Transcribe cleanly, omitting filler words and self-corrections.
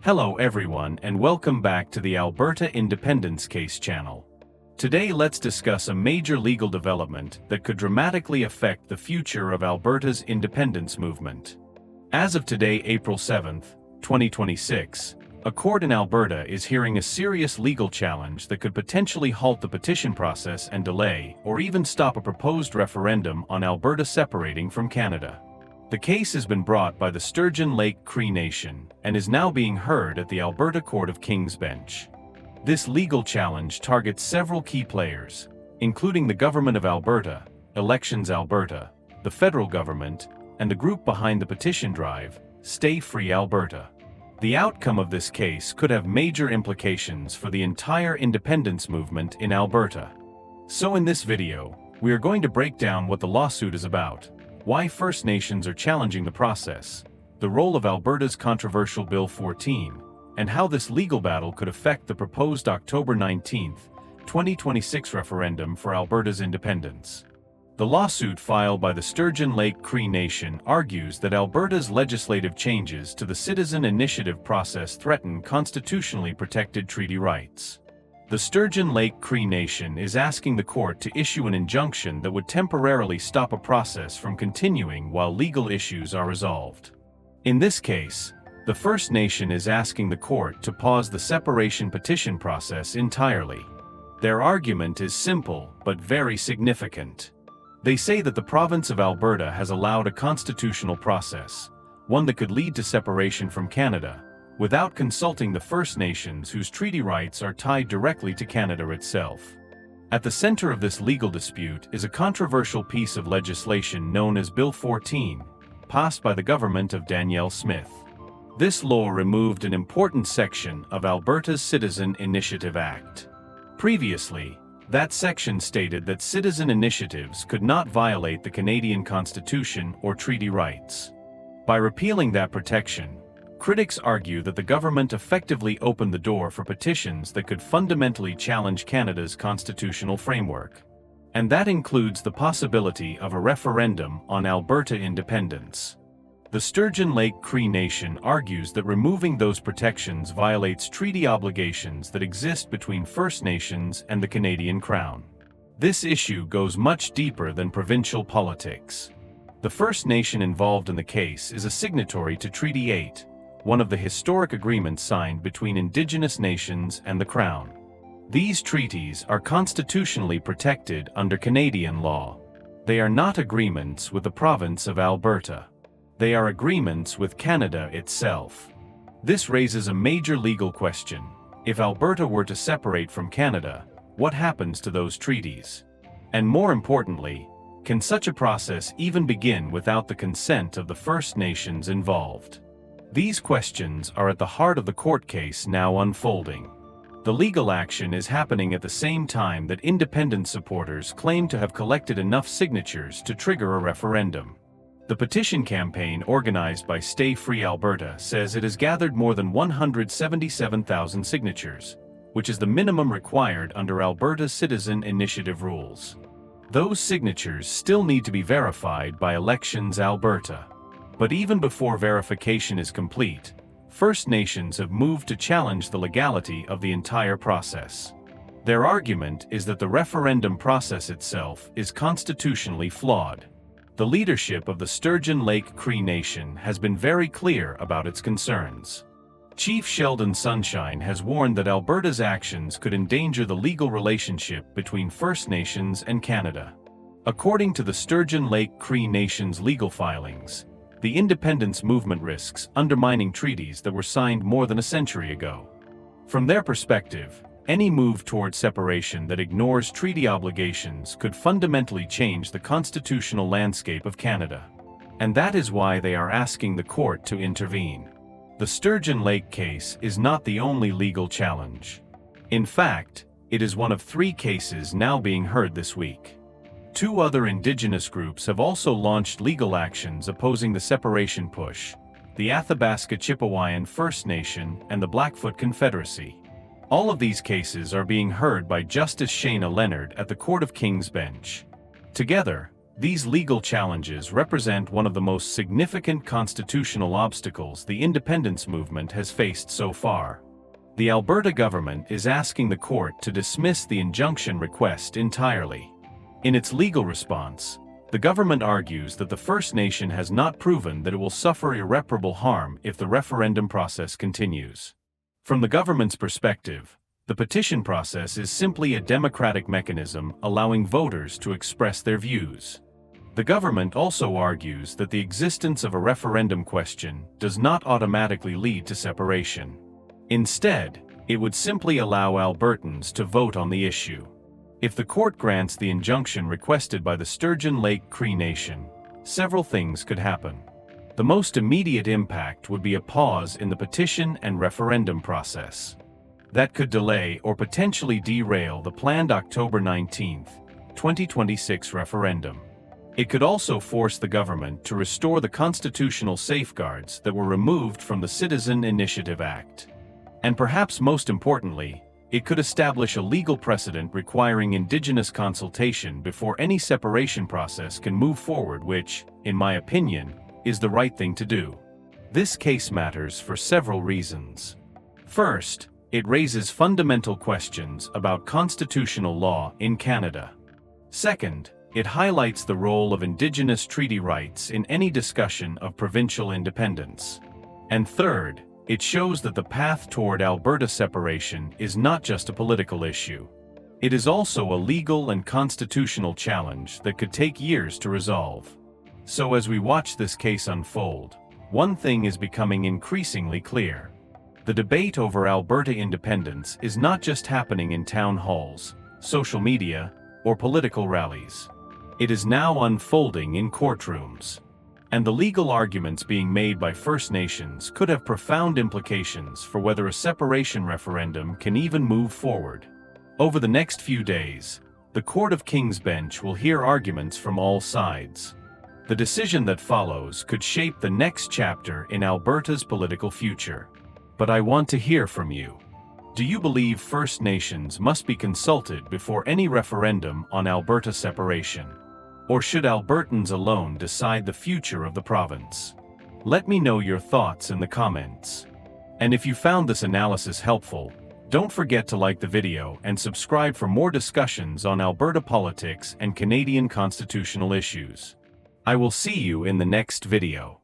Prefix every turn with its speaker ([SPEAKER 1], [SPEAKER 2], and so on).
[SPEAKER 1] Hello everyone and welcome back to the Alberta Independence Case channel. Today let's discuss a major legal development that could dramatically affect the future of Alberta's independence movement. As of today, April 7, 2026, a court in Alberta is hearing a serious legal challenge that could potentially halt the petition process and delay or even stop a proposed referendum on Alberta separating from Canada. The case has been brought by the Sturgeon Lake Cree Nation and is now being heard at the Alberta Court of King's Bench. This legal challenge targets several key players, including the Government of Alberta, Elections Alberta, the federal government, and the group behind the petition drive, Stay Free Alberta. The outcome of this case could have major implications for the entire independence movement in Alberta. So in this video, we are going to break down what the lawsuit is about, why First Nations are challenging the process, the role of Alberta's controversial Bill 14, and how this legal battle could affect the proposed October 19, 2026 referendum for Alberta's independence. The lawsuit filed by the Sturgeon Lake Cree Nation argues that Alberta's legislative changes to the citizen initiative process threaten constitutionally protected treaty rights. The Sturgeon Lake Cree Nation is asking the court to issue an injunction that would temporarily stop a process from continuing while legal issues are resolved. In this case, the First Nation is asking the court to pause the separation petition process entirely. Their argument is simple but very significant. They say that the province of Alberta has allowed a constitutional process, one that could lead to separation from Canada, without consulting the First Nations whose treaty rights are tied directly to Canada itself. At the center of this legal dispute is a controversial piece of legislation known as Bill 14, passed by the government of Danielle Smith. This law removed an important section of Alberta's Citizen Initiative Act. Previously, that section stated that citizen initiatives could not violate the Canadian Constitution or treaty rights. By repealing that protection, critics argue that the government effectively opened the door for petitions that could fundamentally challenge Canada's constitutional framework. And that includes the possibility of a referendum on Alberta independence. The Sturgeon Lake Cree Nation argues that removing those protections violates treaty obligations that exist between First Nations and the Canadian Crown. This issue goes much deeper than provincial politics. The First Nation involved in the case is a signatory to Treaty 8, one of the historic agreements signed between Indigenous nations and the Crown. These treaties are constitutionally protected under Canadian law. They are not agreements with the province of Alberta. They are agreements with Canada itself. This raises a major legal question. If Alberta were to separate from Canada, what happens to those treaties? And more importantly, can such a process even begin without the consent of the First Nations involved? These questions are at the heart of the court case now unfolding. The legal action is happening at the same time that independence supporters claim to have collected enough signatures to trigger a referendum. The petition campaign organized by Stay Free Alberta says it has gathered more than 177,000 signatures, which is the minimum required under Alberta's Citizen Initiative rules. Those signatures still need to be verified by Elections Alberta. But even before verification is complete, First Nations have moved to challenge the legality of the entire process. Their argument is that the referendum process itself is constitutionally flawed. The leadership of the Sturgeon Lake Cree Nation has been very clear about its concerns. Chief Sheldon Sunshine has warned that Alberta's actions could endanger the legal relationship between First Nations and Canada. According to the Sturgeon Lake Cree Nation's legal filings, the independence movement risks undermining treaties that were signed more than a century ago. From their perspective, any move toward separation that ignores treaty obligations could fundamentally change the constitutional landscape of Canada. And that is why they are asking the court to intervene. The Sturgeon Lake case is not the only legal challenge. In fact, it is one of 3 cases now being heard this week. 2 other Indigenous groups have also launched legal actions opposing the separation push: the Athabasca Chipewyan First Nation and the Blackfoot Confederacy. All of these cases are being heard by Justice Shayna Leonard at the Court of King's Bench. Together, These legal challenges represent one of the most significant constitutional obstacles the independence movement has faced so far. The Alberta government is asking the court to dismiss the injunction request entirely. In its legal response, the government argues that the First Nation has not proven that it will suffer irreparable harm if the referendum process continues. From the government's perspective, the petition process is simply a democratic mechanism allowing voters to express their views. The government also argues that the existence of a referendum question does not automatically lead to separation. Instead, it would simply allow Albertans to vote on the issue. If the court grants the injunction requested by the Sturgeon Lake Cree Nation, several things could happen. The most immediate impact would be a pause in the petition and referendum process. That could delay or potentially derail the planned October 19, 2026 referendum. It could also force the government to restore the constitutional safeguards that were removed from the Citizen Initiative Act. And perhaps most importantly, it could establish a legal precedent requiring Indigenous consultation before any separation process can move forward, which, in my opinion, is the right thing to do. This case matters for several reasons. First, it raises fundamental questions about constitutional law in Canada. Second, it highlights the role of Indigenous treaty rights in any discussion of provincial independence. And third, it shows that the path toward Alberta separation is not just a political issue. It is also a legal and constitutional challenge that could take years to resolve. So as we watch this case unfold, one thing is becoming increasingly clear. The debate over Alberta independence is not just happening in town halls, social media, or political rallies. It is now unfolding in courtrooms. And the legal arguments being made by First Nations could have profound implications for whether a separation referendum can even move forward. Over the next few days, the Court of King's Bench will hear arguments from all sides. The decision that follows could shape the next chapter in Alberta's political future. But I want to hear from you. Do you believe First Nations must be consulted before any referendum on Alberta separation? Or should Albertans alone decide the future of the province? Let me know your thoughts in the comments. And if you found this analysis helpful, don't forget to like the video and subscribe for more discussions on Alberta politics and Canadian constitutional issues. I will see you in the next video.